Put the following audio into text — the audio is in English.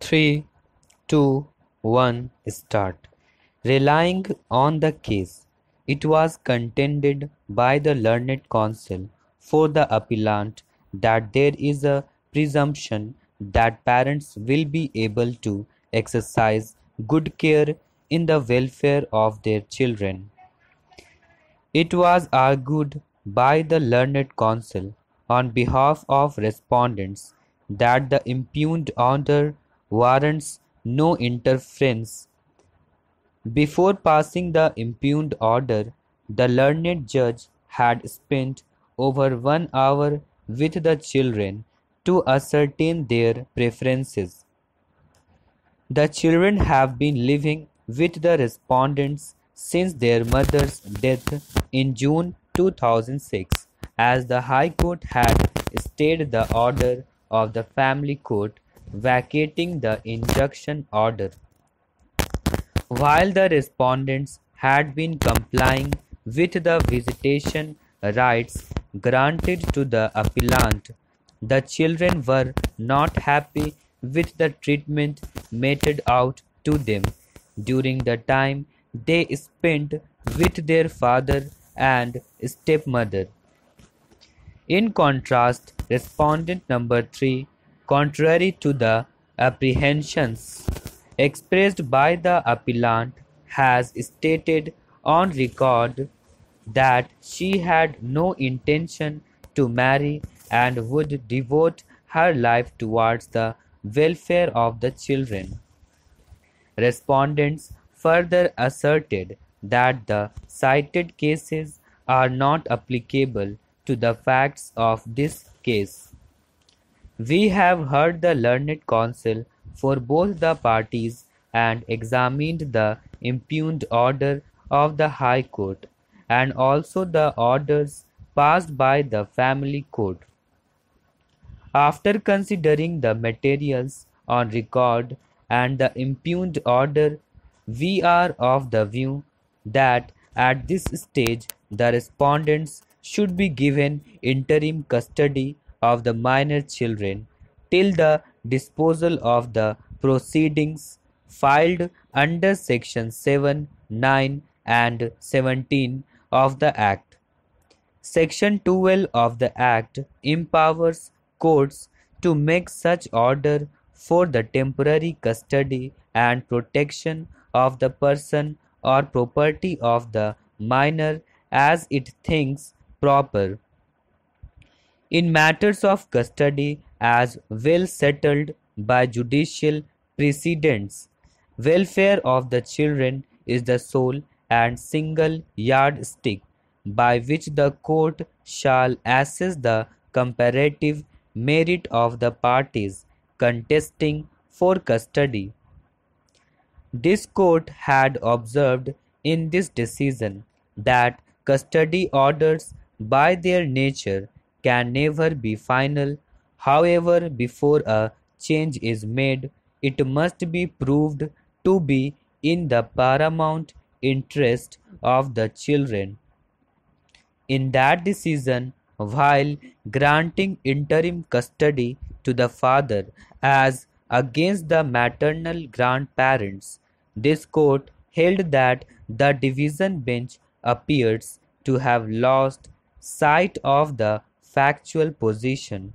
3, 2, 1, start. Relying on the case, it was contended by the learned counsel for the appellant that there is a presumption that parents will be able to exercise good care in the welfare of their children. It was argued by the learned counsel on behalf of respondents that the impugned order warrants no interference. Before passing the impugned order, the learned judge had spent over 1 hour with the children to ascertain their preferences. The children have been living with the respondents since their mother's death in June 2006, as the High Court had stayed the order of the Family Court vacating the injunction order. While the respondents had been complying with the visitation rights granted to the appellant, the children were not happy with the treatment meted out to them during the time they spent with their father and stepmother. In contrast, respondent number 3, contrary to the apprehensions expressed by the appellant, has stated on record that she had no intention to marry and would devote her life towards the welfare of the children. Respondents further asserted that the cited cases are not applicable to the facts of this case. We have heard the learned counsel for both the parties and examined the impugned order of the High Court and also the orders passed by the Family Court. After considering the materials on record and the impugned order, we are of the view that at this stage the respondents should be given interim custody of the minor children till the disposal of the proceedings filed under Section 7, 9 and 17 of the Act. Section 12 of the Act empowers courts to make such order for the temporary custody and protection of the person or property of the minor as it thinks proper. In matters of custody as well settled by judicial precedents, welfare of the children is the sole and single yardstick by which the court shall assess the comparative merit of the parties contesting for custody. This court had observed in this decision that custody orders by their nature can never be final. However, before a change is made, it must be proved to be in the paramount interest of the children. In that decision, while granting interim custody to the father as against the maternal grandparents, this court held that the division bench appears to have lost sight of the factual position